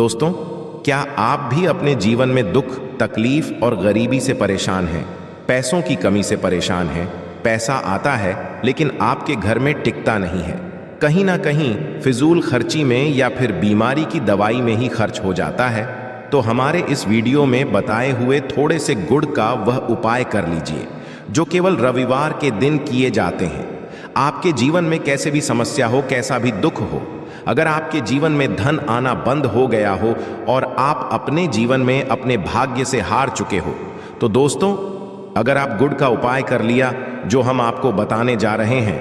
दोस्तों, क्या आप भी अपने जीवन में दुख, तकलीफ और गरीबी से परेशान हैं? पैसों की कमी से परेशान हैं? पैसा आता है लेकिन आपके घर में टिकता नहीं है, कहीं ना कहीं फिजूल खर्ची में या फिर बीमारी की दवाई में ही खर्च हो जाता है। तो हमारे इस वीडियो में बताए हुए थोड़े से गुड़ का वह उपाय कर लीजिए जो केवल रविवार के दिन किए जाते हैं। आपके जीवन में कैसे भी समस्या हो, कैसा भी दुख हो, अगर आपके जीवन में धन आना बंद हो गया हो और आप अपने जीवन में अपने भाग्य से हार चुके हो, तो दोस्तों, अगर आप गुड़ का उपाय कर लिया जो हम आपको बताने जा रहे हैं,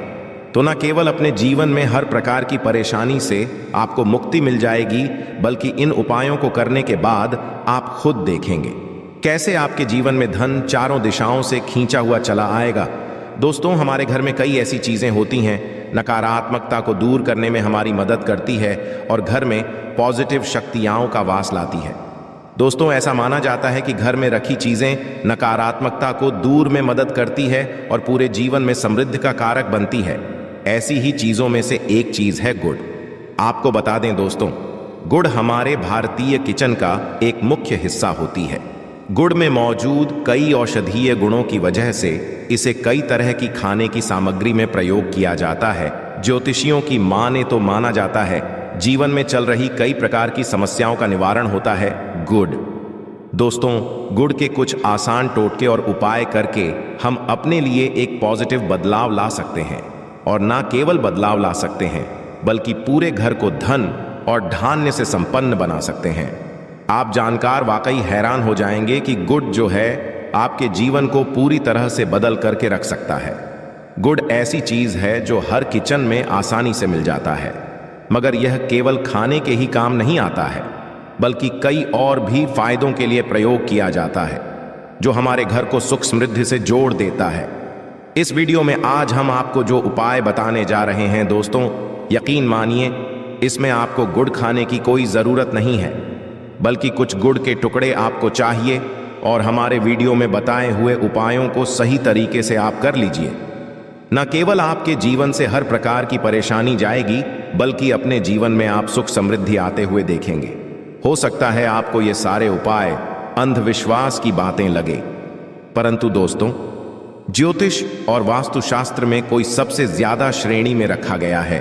तो न केवल अपने जीवन में हर प्रकार की परेशानी से आपको मुक्ति मिल जाएगी, बल्कि इन उपायों को करने के बाद आप खुद देखेंगे कैसे आपके जीवन में धन चारों दिशाओं से खींचा हुआ चला आएगा। दोस्तों, हमारे घर में कई ऐसी चीजें होती हैं, नकारात्मकता को दूर करने में हमारी मदद करती है और घर में पॉजिटिव शक्तियां का वास लाती है। दोस्तों, ऐसा माना जाता है कि घर में रखी चीजें नकारात्मकता को दूर में मदद करती है और पूरे जीवन में समृद्धि का कारक बनती है। ऐसी ही चीजों में से एक चीज है गुड़। आपको बता दें दोस्तों, गुड़ हमारे भारतीय किचन का एक मुख्य हिस्सा होती है। गुड़ में मौजूद कई औषधीय गुणों की वजह से इसे कई तरह की खाने की सामग्री में प्रयोग किया जाता है। ज्योतिषियों की माने तो माना जाता है जीवन में चल रही कई प्रकार की समस्याओं का निवारण होता है गुड़। दोस्तों, गुड़ के कुछ आसान टोटके और उपाय करके हम अपने लिए एक पॉजिटिव बदलाव ला सकते हैं, और ना केवल बदलाव ला सकते हैं बल्कि पूरे घर को धन और धान्य से संपन्न बना सकते हैं। आप जानकार वाकई हैरान हो जाएंगे कि गुड़ जो है आपके जीवन को पूरी तरह से बदल करके रख सकता है। गुड़ ऐसी चीज है जो हर किचन में आसानी से मिल जाता है, मगर यह केवल खाने के ही काम नहीं आता है, बल्कि कई और भी फायदों के लिए प्रयोग किया जाता है जो हमारे घर को सुख समृद्धि से जोड़ देता है। इस वीडियो में आज हम आपको जो उपाय बताने जा रहे हैं दोस्तों, यकीन मानिए इसमें आपको गुड़ खाने की कोई जरूरत नहीं है, बल्कि कुछ गुड़ के टुकड़े आपको चाहिए और हमारे वीडियो में बताए हुए उपायों को सही तरीके से आप कर लीजिए। न केवल आपके जीवन से हर प्रकार की परेशानी जाएगी, बल्कि अपने जीवन में आप सुख समृद्धि आते हुए देखेंगे। हो सकता है आपको ये सारे उपाय अंधविश्वास की बातें लगे, परंतु दोस्तों, ज्योतिष और वास्तुशास्त्र में कोई सबसे ज्यादा श्रेणी में रखा गया है।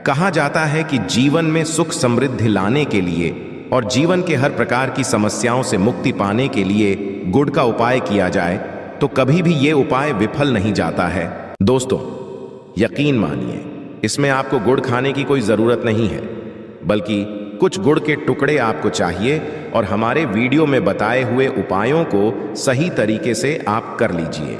कहा जाता है कि जीवन में सुख समृद्धि लाने के लिए और जीवन के हर प्रकार की समस्याओं से मुक्ति पाने के लिए गुड़ का उपाय किया जाए तो कभी भी ये उपाय विफल नहीं जाता है। दोस्तों, यकीन मानिए इसमें आपको गुड़ खाने की कोई जरूरत नहीं है, बल्कि कुछ गुड़ के टुकड़े आपको चाहिए और हमारे वीडियो में बताए हुए उपायों को सही तरीके से आप कर लीजिए।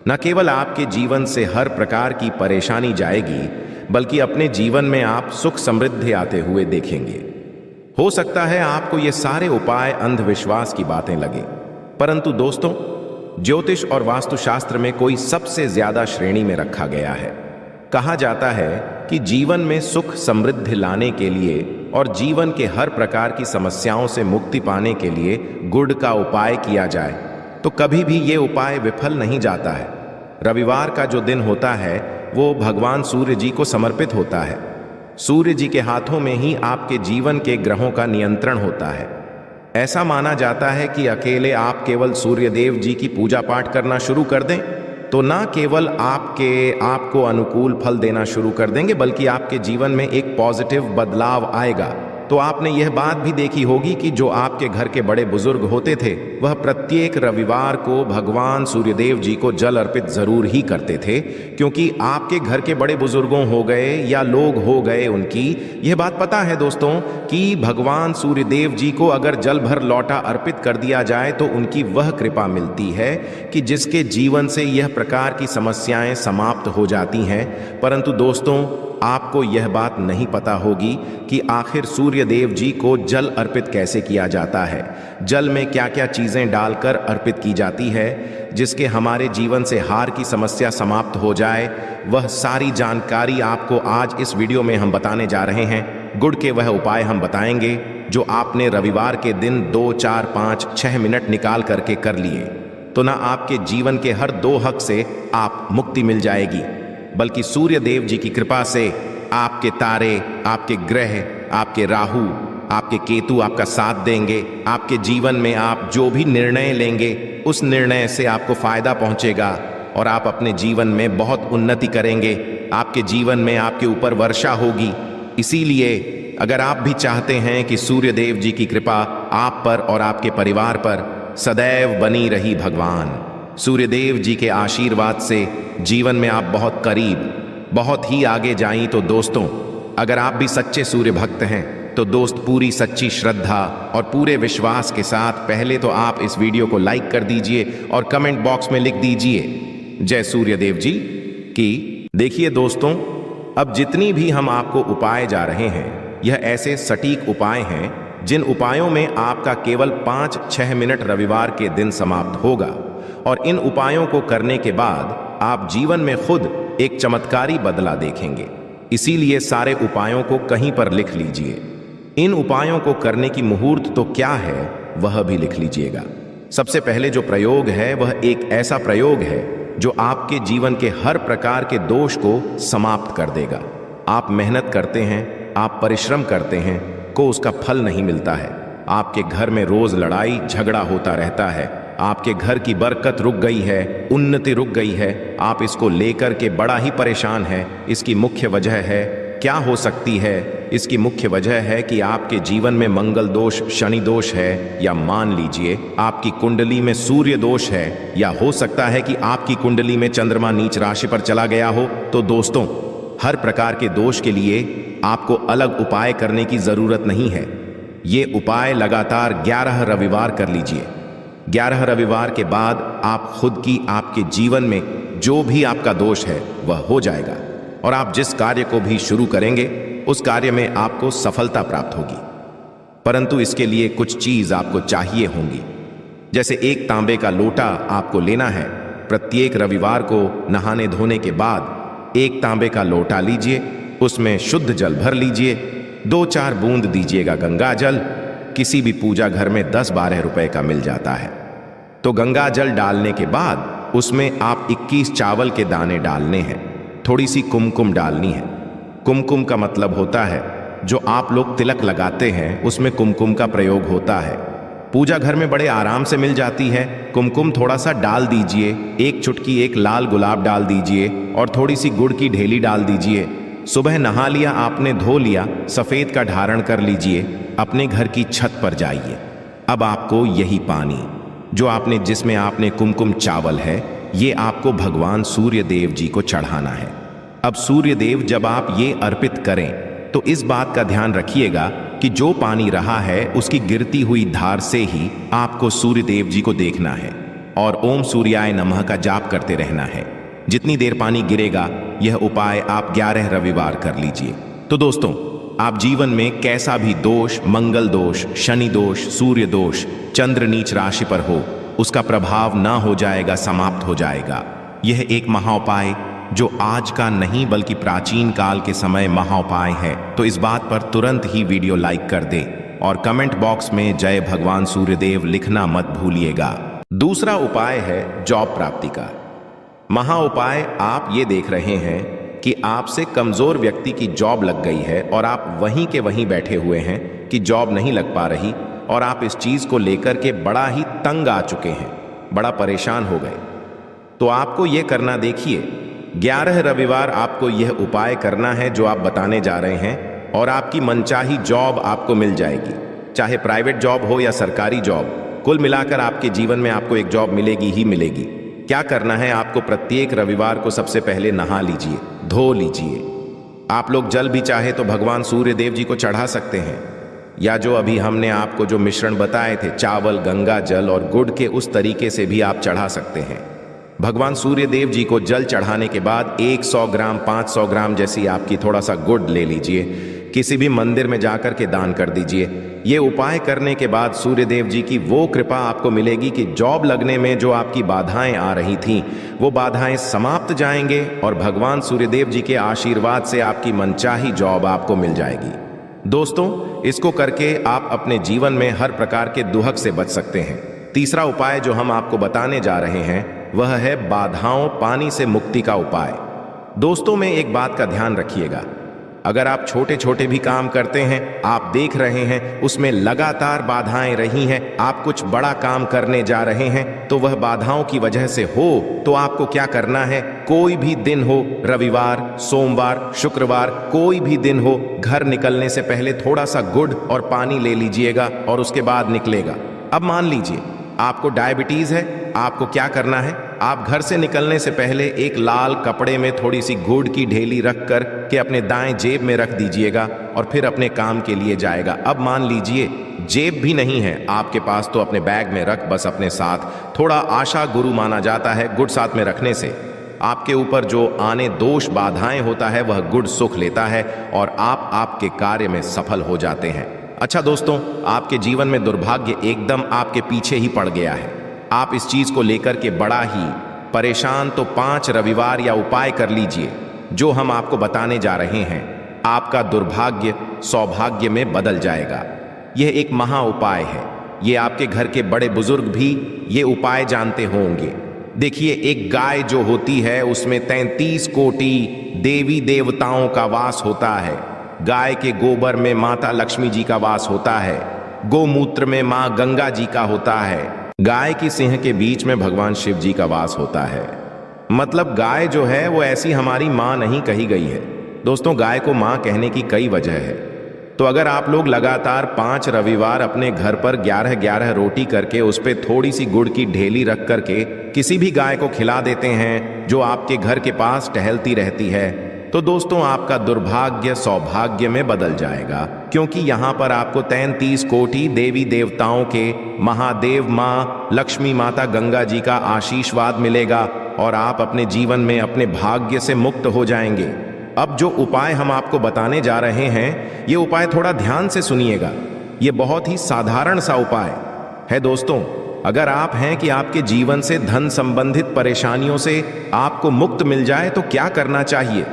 न केवल आपके जीवन से हर प्रकार की परेशानी जाएगी, बल्कि अपने जीवन में आप सुख समृद्धि आते हुए देखेंगे। हो सकता है आपको ये सारे उपाय अंधविश्वास की बातें लगे, परंतु दोस्तों, ज्योतिष और वास्तुशास्त्र में कोई सबसे ज्यादा श्रेणी में रखा गया है। कहा जाता है कि जीवन में सुख समृद्धि लाने के लिए और जीवन के हर प्रकार की समस्याओं से मुक्ति पाने के लिए गुड़ का उपाय किया जाए तो कभी भी ये उपाय विफल नहीं जाता है। रविवार का जो दिन होता है वो भगवान सूर्य जी को समर्पित होता है। सूर्य जी के हाथों में ही आपके जीवन के ग्रहों का नियंत्रण होता है। ऐसा माना जाता है कि अकेले आप केवल सूर्य देव जी की पूजा पाठ करना शुरू कर दें तो ना केवल आपको अनुकूल फल देना शुरू कर देंगे, बल्कि आपके जीवन में एक पॉजिटिव बदलाव आएगा। तो आपने यह बात भी देखी होगी कि जो आपके घर के बड़े बुजुर्ग होते थे, वह प्रत्येक रविवार को भगवान सूर्यदेव जी को जल अर्पित जरूर ही करते थे, क्योंकि आपके घर के बड़े बुजुर्गों हो गए या लोग हो गए, उनकी यह बात पता है दोस्तों कि भगवान सूर्यदेव जी को अगर जल भर लौटा अर्पित कर दिया जाए तो उनकी वह कृपा मिलती है कि जिसके जीवन से यह प्रकार की समस्याएं समाप्त हो जाती हैं। परंतु दोस्तों, आपको यह बात नहीं पता होगी कि आखिर सूर्य देव जी को जल अर्पित कैसे किया जाता है, जल में क्या क्या चीजें डालकर अर्पित की जाती है जिसके हमारे जीवन से हार की समस्या समाप्त हो जाए। वह सारी जानकारी आपको आज इस वीडियो में हम बताने जा रहे हैं। गुड़ के वह उपाय हम बताएंगे जो आपने रविवार के दिन 2, 4, 5, 6 मिनट निकाल करके कर लिए तो ना आपके जीवन के हर 2 हक से आप मुक्ति मिल जाएगी, बल्कि सूर्य देव जी की कृपा से आपके तारे, आपके ग्रह, आपके राहु आपके केतु आपका साथ देंगे। आपके जीवन में आप जो भी निर्णय लेंगे उस निर्णय से आपको फायदा पहुंचेगा और आप अपने जीवन में बहुत उन्नति करेंगे। आपके जीवन में आपके ऊपर वर्षा होगी। इसीलिए अगर आप भी चाहते हैं कि सूर्य देव जी की कृपा आप पर और आपके परिवार पर सदैव बनी रही, भगवान सूर्य देव जी के आशीर्वाद से जीवन में आप बहुत करीब, बहुत ही आगे जाएं, तो दोस्तों अगर आप भी सच्चे सूर्य भक्त हैं तो दोस्त पूरी सच्ची श्रद्धा और पूरे विश्वास के साथ पहले तो आप इस वीडियो को लाइक कर दीजिए और कमेंट बॉक्स में लिख दीजिए जय सूर्य देव जी की। देखिए दोस्तों, अब जितनी भी हम आपको उपाय जा रहे हैं यह ऐसे सटीक उपाय हैं जिन उपायों में आपका केवल 5-6 मिनट रविवार के दिन समाप्त होगा और इन उपायों को करने के बाद आप जीवन में खुद एक चमत्कारी बदला देखेंगे। इसीलिए सारे उपायों को कहीं पर लिख लीजिए। इन उपायों को करने की मुहूर्त तो क्या है वह भी लिख लीजिएगा। सबसे पहले जो प्रयोग है वह एक ऐसा प्रयोग है जो आपके जीवन के हर प्रकार के दोष को समाप्त कर देगा। आप मेहनत करते हैं, आप परिश्रम करते हैं, को उसका फल नहीं मिलता है। आपके घर में रोज लड़ाई झगड़ा होता रहता है। आपके घर की बरकत रुक गई है, उन्नति रुक गई है। आप इसको लेकर के बड़ा ही परेशान हैं। इसकी मुख्य वजह है, क्या हो सकती है? इसकी मुख्य वजह है कि आपके जीवन में मंगल दोष, शनि दोष है, या मान लीजिए आपकी कुंडली में सूर्य दोष है, या हो सकता है कि आपकी कुंडली में चंद्रमा नीच राशि पर चला गया हो। तो दोस्तों हर प्रकार के दोष के लिए आपको अलग उपाय करने की जरूरत नहीं है। ये उपाय लगातार 11 रविवार कर लीजिए। 11 रविवार के बाद आप खुद की, आपके जीवन में जो भी आपका दोष है वह हो जाएगा और आप जिस कार्य को भी शुरू करेंगे उस कार्य में आपको सफलता प्राप्त होगी। परंतु इसके लिए कुछ चीज आपको चाहिए होंगी। जैसे एक तांबे का लोटा आपको लेना है। प्रत्येक रविवार को नहाने धोने के बाद एक तांबे का लोटा लीजिए, उसमें शुद्ध जल भर लीजिए, 2-4 बूंद दीजिएगा गंगा जल। किसी भी पूजा घर में 10-12 रुपए का मिल जाता है। तो गंगा जल डालने के बाद उसमें आप 21 चावल के दाने डालने हैं। थोड़ी सी कुमकुम डालनी है। कुमकुम का मतलब होता है जो आप लोग तिलक लगाते हैं उसमें कुमकुम का प्रयोग होता है। पूजा घर में बड़े आराम से मिल जाती है। कुमकुम थोड़ा सा डाल दीजिए, एक चुटकी एक लाल गुलाब डाल दीजिए और थोड़ी सी गुड़ की ढेली डाल दीजिए। सुबह नहा लिया आपने, धो लिया, सफेद का धारण कर लीजिए, अपने घर की छत पर जाइए। अब आपको यही पानी जो आपने, जिसमें आपने कुमकुम चावल है, ये आपको भगवान सूर्य देव जी को चढ़ाना है। अब सूर्य देव जब आप ये अर्पित करें तो इस बात का ध्यान रखिएगा कि जो पानी रहा है उसकी गिरती हुई धार से ही आपको सूर्य देव जी को देखना है और ओम सूर्याय नमः का जाप करते रहना है। जितनी देर पानी गिरेगा यह उपाय आप 11 रविवार कर लीजिए। तो दोस्तों आप जीवन में कैसा भी दोष, मंगल दोष, शनि दोष, सूर्य दोष, चंद्र नीच राशि पर हो, उसका प्रभाव ना हो जाएगा, समाप्त हो जाएगा। यह एक महाउपाय जो आज का नहीं बल्कि प्राचीन काल के समय महाउपाय है। तो इस बात पर तुरंत ही वीडियो लाइक कर दे और कमेंट बॉक्स में जय भगवान सूर्यदेव लिखना मत भूलिएगा। दूसरा उपाय है जॉब प्राप्ति का। महाउपाय आप ये देख रहे हैं कि आपसे कमजोर व्यक्ति की जॉब लग गई है और आप वहीं के वहीं बैठे हुए हैं कि जॉब नहीं लग पा रही और आप इस चीज को लेकर के बड़ा ही तंग आ चुके हैं, बड़ा परेशान हो गए। तो आपको यह करना, देखिए 11 रविवार आपको यह उपाय करना है जो आप बताने जा रहे हैं और आपकी मनचाही जॉब आपको मिल जाएगी। चाहे प्राइवेट जॉब हो या सरकारी जॉब, कुल मिलाकर आपके जीवन में आपको एक जॉब मिलेगी ही मिलेगी। क्या करना है, आपको प्रत्येक रविवार को सबसे पहले नहा लीजिए, धो लीजिए। आप लोग जल भी चाहे तो भगवान सूर्य देव जी को चढ़ा सकते हैं, या जो अभी हमने आपको जो मिश्रण बताए थे, चावल, गंगा जल और गुड़ के, उस तरीके से भी आप चढ़ा सकते हैं। भगवान सूर्य देव जी को जल चढ़ाने के बाद 100 ग्राम, 500 ग्राम जैसी आपकी थोड़ा सा गुड़ ले लीजिए, किसी भी मंदिर में जाकर के दान कर दीजिए। ये उपाय करने के बाद सूर्य देव जी की वो कृपा आपको मिलेगी कि जॉब लगने में जो आपकी बाधाएं आ रही थीं वो बाधाएं समाप्त जाएंगे और भगवान सूर्यदेव जी के आशीर्वाद से आपकी मनचाही जॉब आपको मिल जाएगी। दोस्तों, इसको करके आप अपने जीवन में हर प्रकार के दुहक से बच सकते हैं। तीसरा उपाय जो हम आपको बताने जा रहे हैं वह है बाधाओं, पानी से मुक्ति का उपाय। दोस्तों, में एक बात का ध्यान रखिएगा, अगर आप छोटे छोटे भी काम करते हैं, आप देख रहे हैं उसमें लगातार बाधाएं रही हैं, आप कुछ बड़ा काम करने जा रहे हैं तो वह बाधाओं की वजह से हो, तो आपको क्या करना है, कोई भी दिन हो, रविवार, सोमवार, शुक्रवार, कोई भी दिन हो, घर निकलने से पहले थोड़ा सा गुड़ और पानी ले लीजिएगा और उसके बाद निकलेगा। अब मान लीजिए आपको डायबिटीज है, आपको क्या करना है, आप घर से निकलने से पहले एक लाल कपड़े में थोड़ी सी गुड़ की ढेली रख कर के अपने दाएं जेब में रख दीजिएगा और फिर अपने काम के लिए जाएगा। अब मान लीजिए जेब भी नहीं है आपके पास, तो अपने बैग में रख बस अपने साथ, थोड़ा आशा गुरु माना जाता है गुड़ साथ में रखने से आपके ऊपर जो आने दोष बाधाएं होता है वह गुड़ सुख लेता है और आप आपके कार्य में सफल हो जाते हैं। अच्छा दोस्तों, आपके जीवन में दुर्भाग्य एकदम आपके पीछे ही पड़ गया है, आप इस चीज को लेकर के बड़ा ही परेशान, तो 5 रविवार या उपाय कर लीजिए जो हम आपको बताने जा रहे हैं। आपका दुर्भाग्य सौभाग्य में बदल जाएगा। यह एक महा उपाय है, ये आपके घर के बड़े बुजुर्ग भी ये उपाय जानते होंगे। देखिए, एक गाय जो होती है उसमें 33 कोटि देवी देवताओं का वास होता है। गाय के गोबर में माता लक्ष्मी जी का वास होता है, गोमूत्र में मां गंगा जी का होता है, गाय की सिंह के बीच में भगवान शिव जी का वास होता है। मतलब गाय जो है वो ऐसी हमारी मां नहीं कही गई है। दोस्तों, गाय को मां कहने की कई वजह है। तो अगर आप लोग लगातार 5 रविवार अपने घर पर 11-11 रोटी करके उस पर थोड़ी सी गुड़ की ढेली रख करके किसी भी गाय को खिला देते हैं जो आपके घर के पास टहलती रहती है, तो दोस्तों आपका दुर्भाग्य सौभाग्य में बदल जाएगा, क्योंकि यहाँ पर आपको 33 कोटि देवी देवताओं के महादेव माँ लक्ष्मी माता गंगा जी का आशीर्वाद मिलेगा और आप अपने जीवन में अपने भाग्य से मुक्त हो जाएंगे। अब जो उपाय हम आपको बताने जा रहे हैं, ये उपाय थोड़ा ध्यान से सुनिएगा। ये बहुत ही साधारण सा उपाय है दोस्तों। अगर आप हैं कि आपके जीवन से धन संबंधित परेशानियों से आपको मुक्त मिल जाए तो क्या करना चाहिए।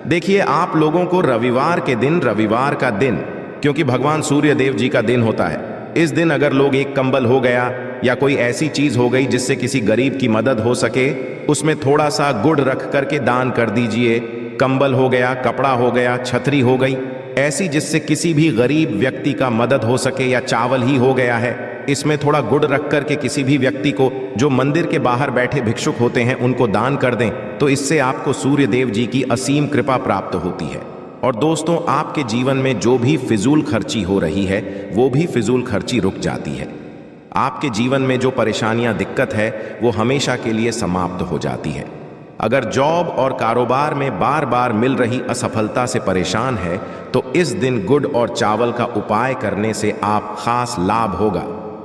देखिए, आप लोगों को रविवार के दिन, रविवार का दिन क्योंकि भगवान सूर्य देव जी का दिन होता है, इस दिन अगर लोग एक कंबल हो गया या कोई ऐसी चीज हो गई जिससे किसी गरीब की मदद हो सके, उसमें थोड़ा सा गुड़ रख करके दान कर दीजिए। कंबल हो गया, कपड़ा हो गया, छतरी हो गई, ऐसी जिससे किसी भी गरीब व्यक्ति का मदद हो सके, या चावल ही हो गया है, इसमें थोड़ा गुड़ रख करके किसी भी व्यक्ति को जो मंदिर के बाहर बैठे भिक्षुक होते हैं उनको दान कर दें, तो इससे आपको सूर्य देव जी की असीम कृपा प्राप्त होती है। और दोस्तों, आपके जीवन में जो भी फिजूल खर्ची हो रही है वो भी फिजूल खर्ची रुक जाती है। आपके जीवन में जो परेशानियां, दिक्कत है वो हमेशा के लिए समाप्त हो जाती है। अगर जॉब और कारोबार में बार बार मिल रही असफलता से परेशान है तो इस दिन गुड़ और चावल का उपाय करने से आप खास लाभ होगा।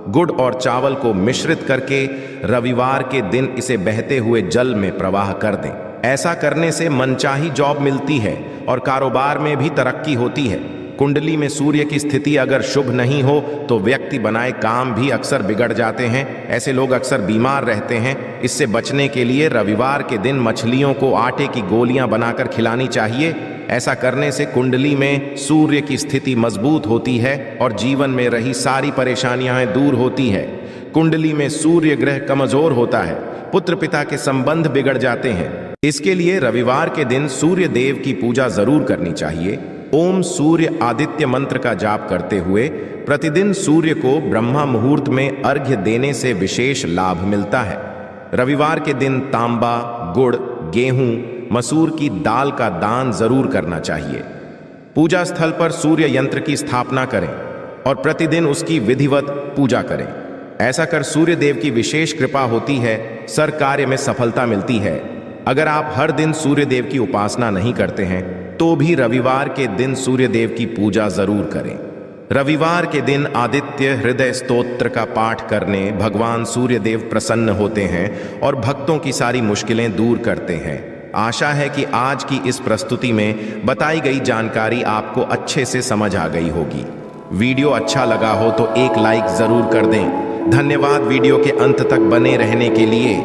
गुड़ और चावल को मिश्रित करके रविवार के दिन इसे बहते हुए जल में प्रवाह कर दें। ऐसा करने से मनचाही जॉब मिलती है और कारोबार में भी तरक्की होती है। कुंडली में सूर्य की स्थिति अगर शुभ नहीं हो तो व्यक्ति बनाए काम भी अक्सर बिगड़ जाते हैं। ऐसे लोग अक्सर बीमार रहते हैं। इससे बचने के लिए रविवार के दिन मछलियों को आटे की गोलियां बनाकर खिलानी चाहिए। ऐसा करने से कुंडली में सूर्य की स्थिति मजबूत होती है और जीवन में रही सारी परेशानियां दूर होती है। कुंडली में सूर्य ग्रह कमजोर होता है, पुत्र पिता के संबंध बिगड़ जाते हैं। इसके लिए रविवार के दिन सूर्य देव की पूजा जरूर करनी चाहिए। ओम सूर्य आदित्य मंत्र का जाप करते हुए प्रतिदिन सूर्य को ब्रह्मा मुहूर्त में अर्घ्य देने से विशेष लाभ मिलता है। रविवार के दिन तांबा, गुड़, गेहूं, मसूर की दाल का दान जरूर करना चाहिए। पूजा स्थल पर सूर्य यंत्र की स्थापना करें और प्रतिदिन उसकी विधिवत पूजा करें। ऐसा कर सूर्य देव की विशेष कृपा होती है, सर कार्य में सफलता मिलती है। अगर आप हर दिन सूर्य देव की उपासना नहीं करते हैं तो भी रविवार के दिन सूर्य देव की पूजा जरूर करें। रविवार के दिन आदित्य हृदय स्तोत्र का पाठ करने भगवान सूर्य देव प्रसन्न होते हैं और भक्तों की सारी मुश्किलें दूर करते हैं। आशा है कि आज की इस प्रस्तुति में बताई गई जानकारी आपको अच्छे से समझ आ गई होगी। वीडियो अच्छा लगा हो तो एक लाइक जरूर कर दें। धन्यवाद वीडियो के अंत तक बने रहने के लिए।